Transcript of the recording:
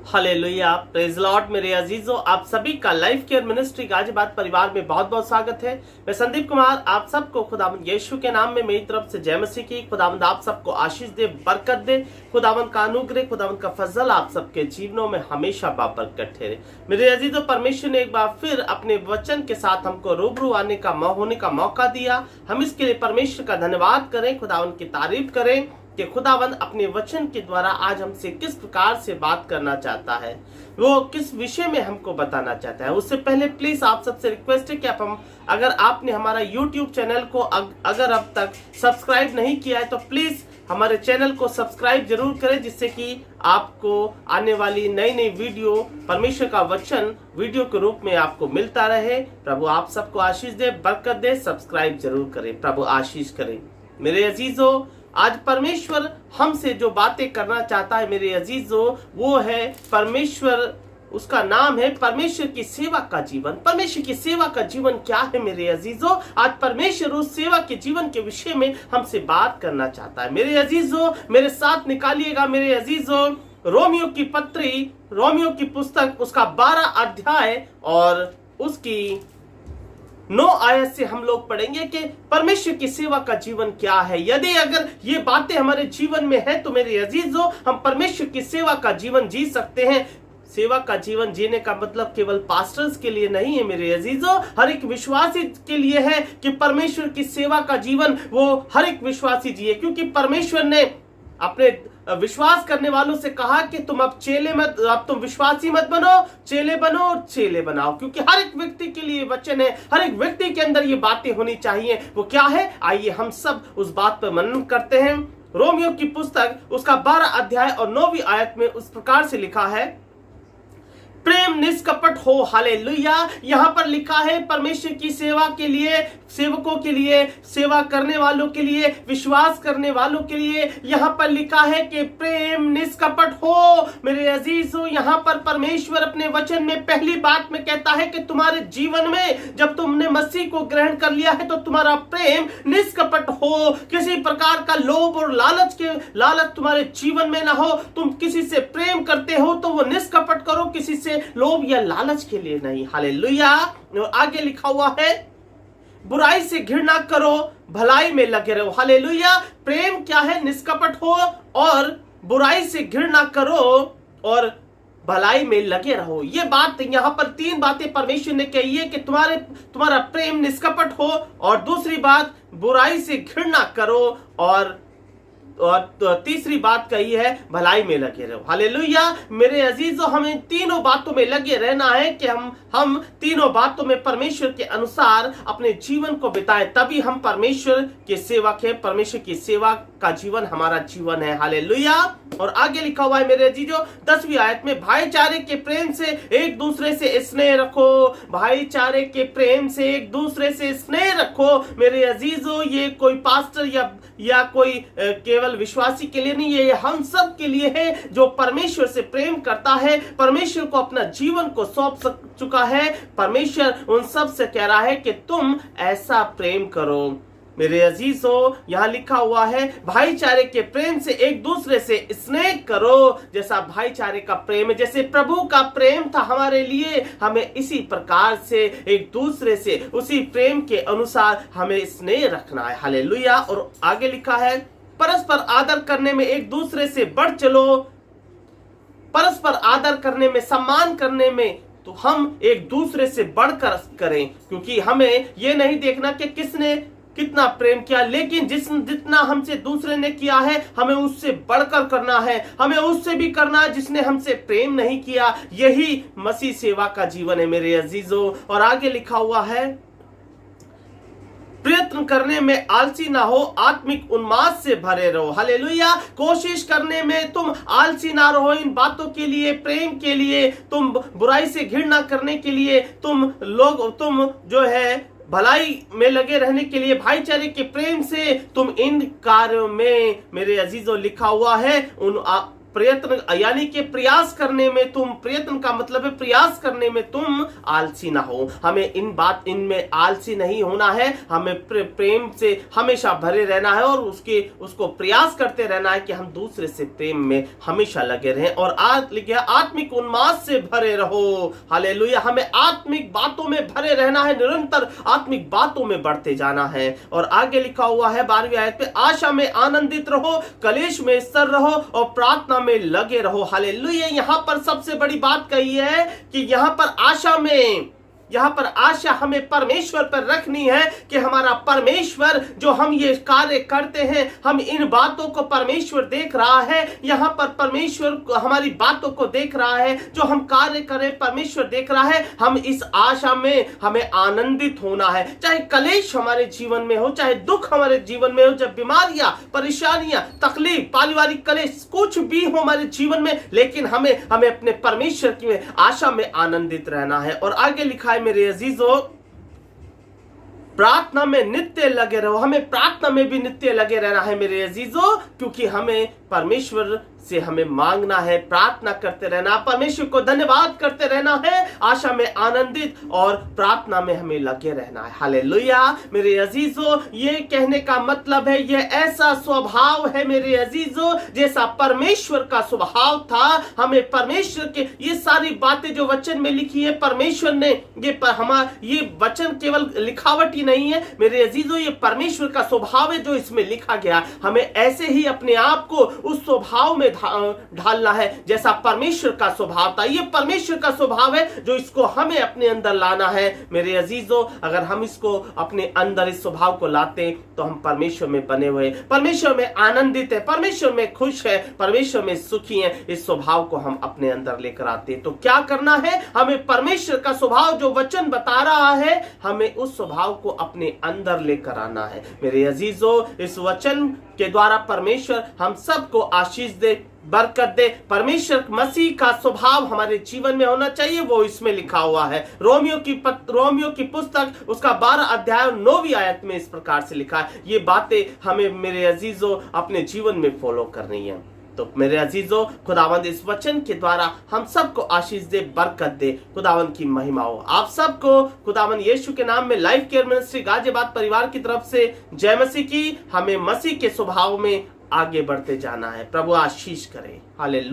Hallelujah, praise Lord. मेरे अजीजों, आप सभी का लाइफ केयर मिनिस्ट्री गाजियाबाद परिवार में बहुत बहुत स्वागत है। मैं संदीप कुमार आप सबको खुदावंद यीशु के नाम में मेरी तरफ से जय मसीह की। खुदावंद आप सबको आशीष दे, बरकत दे। खुदावंद का अनुग्रह, खुदावंद का फजल आप सबके जीवनों में हमेशा बाबरकत ठहरे। मेरे अजीजों, परमेश्वर ने एक बार फिर अपने वचन के साथ हमको रूबरू आने का होने का मौका दिया। हम इसके लिए परमेश्वर का धन्यवाद करें, खुदावंद की तारीफ करें कि खुदावंद अपने वचन के द्वारा आज हमसे किस प्रकार से बात करना चाहता है, वो किस विषय में हमको बताना चाहता है। उससे पहले प्लीज आप सबसे रिक्वेस्ट है कि अगर आपने हमारा YouTube चैनल को अगर अब तक सब्सक्राइब नहीं किया है तो प्लीज हमारे चैनल को सब्सक्राइब जरूर करें, जिससे कि आपको आने वाली नई नई वीडियो, परमेश्वर का वचन वीडियो के रूप में आपको मिलता रहे। प्रभु आप सबको आशीष दे, बरकत दे। सब्सक्राइब जरूर करें, प्रभु आशीष करें। मेरे अजीजों, आज परमेश्वर हमसे जो बातें करना चाहता है मेरे अजीजों, वो है परमेश्वर, उसका नाम है परमेश्वर की सेवा का जीवन। परमेश्वर की सेवा का जीवन क्या है मेरे अजीजों? आज परमेश्वर उस सेवा के जीवन के विषय में हमसे बात करना चाहता है। मेरे अजीजों, मेरे साथ निकालिएगा मेरे अजीजों रोमियो की पत्री, रोमियो की पुस्तक, उसका 12 अध्याय और उसकी 9 आयत से हम लोग पढ़ेंगे कि परमेश्वर की सेवा का जीवन क्या है। यदि अगर ये बातें हमारे जीवन में है तो मेरे अजीजों, हम परमेश्वर की सेवा का जीवन जी सकते हैं। सेवा का जीवन जीने का मतलब केवल पास्टर्स के लिए नहीं है मेरे अजीजों, हर एक विश्वासी के लिए है कि परमेश्वर की सेवा का जीवन वो हर एक विश्वासी जिए। क्योंकि परमेश्वर ने अपने विश्वास करने वालों से कहा कि तुम अब तुम विश्वासी मत बनो, चेले बनो और चेले बनाओ। क्योंकि हर एक व्यक्ति के लिए वचन है, हर एक व्यक्ति के अंदर ये बातें होनी चाहिए। वो क्या है, आइए हम सब उस बात पर मनन करते हैं। रोमियो की पुस्तक, उसका 12 अध्याय और 9वीं आयत में उस प्रकार से लिखा है, प्रेम निष्कपट हो। हालेलुया। यहाँ पर लिखा है परमेश्वर की सेवा के लिए, सेवकों के लिए, सेवा करने वालों के लिए, विश्वास करने वालों के लिए यहाँ पर लिखा है कि प्रेम निष्कपट हो। मेरे अजीजों, यहाँ पर परमेश्वर अपने वचन में पहली बात में कहता है कि तुम्हारे जीवन में जब तुमने मसीह को ग्रहण कर लिया है तो तुम्हारा प्रेम निष्कपट हो। किसी प्रकार का लोभ और लालच तुम्हारे जीवन में ना हो। तुम किसी से प्रेम करते हो तो वो निष्कपट करो, किसी से लोभ या लालच के लिए नहीं। हालेलुया। आगे लिखा हुआ है, बुराई से घृणा करो, भलाई में लगे रहो। हालेलुया। प्रेम क्या है, निष्कपट हो और बुराई से घृणा करो और भलाई में लगे रहो। ये बात, यहां पर 3 बातें परमेश्वर ने कही है कि तुम्हारा प्रेम निष्कपट हो, और दूसरी बात बुराई से घृणा करो, और तीसरी बात कही है भलाई में लगे रहो। हालेलुया। मेरे अजीजों, हमें तीनों बातों में लगे रहना है कि हम तीनों बातों में परमेश्वर के अनुसार अपने जीवन को बिताएं, तभी हम परमेश्वर के सेवक हैं। परमेश्वर की सेवा का जीवन हमारा जीवन है। हालेलुया। और आगे लिखा हुआ है मेरे अजीजों 10वीं आयत में, भाईचारे के प्रेम से एक दूसरे से स्नेह रखो। भाईचारे के प्रेम से एक दूसरे से स्नेह रखो। मेरे अजीजों, ये कोई पास्टर या कोई केवल विश्वासी के लिए नहीं है, ये हम सब के लिए है जो परमेश्वर से प्रेम करता है, परमेश्वर को अपना जीवन को सौंप चुका है। परमेश्वर उन सब से कह रहा है कि तुम ऐसा प्रेम करो। मेरे अजीजों, यहाँ लिखा हुआ है भाईचारे के प्रेम से एक दूसरे से स्नेह करो, जैसा भाईचारे का प्रेम है, जैसे प्रभु का प्रेम था हमारे लिए, हमें इसी प्रकार से एक दूसरे से उसी प्रेम के अनुसार हमें स्नेह रखना है। हालेलुया। और आगे लिखा है, परस्पर आदर करने में एक दूसरे से बढ़ चलो। परस्पर आदर करने में, सम्मान करने में तो हम एक दूसरे से बढ़कर करें, क्योंकि हमें यह नहीं देखना कि किसने कितना प्रेम किया, लेकिन जितना हमसे दूसरे ने किया है हमें उससे बढ़कर करना है। हमें उससे भी करना है जिसने हमसे प्रेम नहीं किया। यही मसीह सेवा का जीवन है मेरे अजीजों। और आगे लिखा हुआ है, प्रयत्न करने में आलसी ना हो, आत्मिक उन्माद से भरे रहो। हालेलुया। कोशिश करने में तुम आलसी ना रहो, इन बातों के लिए, प्रेम के लिए, तुम बुराई से घृणा करने के लिए, तुम जो है भलाई में लगे रहने के लिए, भाईचारे के प्रेम से तुम इन कार्यों में, मेरे अजीजों लिखा हुआ है, उन प्रयत्न यानी कि प्रयास करने में तुम, प्रयत्न का मतलब है प्रयास करने में तुम आलसी ना हो। हमें इनमें आलसी नहीं होना है, हमें प्रेम से हमेशा भरे रहना है और उसको प्रयास करते रहना है कि हम दूसरे से प्रेम में हमेशा लगे रहें और आत्मिक उन्माद से भरे रहो। हालेलुया। हमें आत्मिक बातों में भरे रहना है, निरंतर आत्मिक बातों में बढ़ते जाना है। और आगे लिखा हुआ है 12वीं आयत पे, आशा में आनंदित रहो, कलेश में स्थिर रहो और प्रार्थना में लगे रहो। हालेलुया। यहां पर सबसे बड़ी बात कही है कि यहां पर आशा हमें परमेश्वर पर रखनी है कि हमारा परमेश्वर, जो हम ये कार्य करते हैं, हम इन बातों को परमेश्वर देख रहा है। यहां पर परमेश्वर हमारी बातों को देख रहा है, जो हम कार्य करें परमेश्वर देख रहा है। हम इस आशा में हमें आनंदित होना है, चाहे कलेश हमारे जीवन में हो, चाहे दुख हमारे जीवन में हो, जब बीमारियां, परेशानियां, तकलीफ, पारिवारिक कलेश कुछ भी हो हमारे जीवन में, लेकिन हमें अपने परमेश्वर की आशा में आनंदित रहना है। और आगे लिखा है मेरे अजीजों, प्रार्थना में नित्य लगे रहो। हमें प्रार्थना में भी नित्य लगे रहना है मेरे अजीजों, क्योंकि हमें परमेश्वर से हमें मांगना है, प्रार्थना करते रहना, परमेश्वर को धन्यवाद करते रहना है, आशा में आनंदित और प्रार्थना में हमें लगे रहना है। हालेलुया। मेरे अजीजों, ये कहने का मतलब है, ये ऐसा स्वभाव है मेरे अजीजों, जैसा परमेश्वर का स्वभाव था। हमें परमेश्वर के ये सारी बातें जो वचन में लिखी है, परमेश्वर ने ये वचन केवल लिखावट ही नहीं है मेरे अजीजों, ये परमेश्वर का स्वभाव है जो इसमें लिखा गया। हमें ऐसे ही अपने आप को उस स्वभाव में ढालना है जैसा परमेश्वर का स्वभाव था। ये परमेश्वर का स्वभाव है जो इसको हमें अपने अंदर लाना है मेरे अजीजों। अगर हम इसको अपने अंदर इस स्वभाव को लाते तो हम परमेश्वर में बने हुए, परमेश्वर में आनंदित है, परमेश्वर में खुश है, परमेश्वर में सुखी है। इस स्वभाव को हम अपने अंदर लेकर आते तो क्या करना है, हमें परमेश्वर का स्वभाव जो वचन बता रहा है, हमें उस स्वभाव को अपने अंदर लेकर आना है मेरे अजीजों। इस वचन के द्वारा परमेश्वर हम सबको आशीष दे, बरकत दे। परमेश्वर मसीह का स्वभाव हमारे जीवन में होना चाहिए, वो इसमें लिखा हुआ है। रोमियो की पुस्तक उसका 12 अध्याय 9वीं आयत में इस प्रकार से लिखा है। ये बातें हमें मेरे अजीजों अपने जीवन में फॉलो करनी है। तो मेरे अजीजों, खुदावंद इस वचन के द्वारा हम सबको आशीष दे, बरकत दे, खुदावंद की महिमा हो। आप सबको खुदावंद यीशु के नाम में लाइफ केयर मिनिस्ट्री गाजियाबाद परिवार की तरफ से जय मसीह की। हमें मसीह के स्वभाव में आगे बढ़ते जाना है। प्रभु आशीष करे। हालेलुया।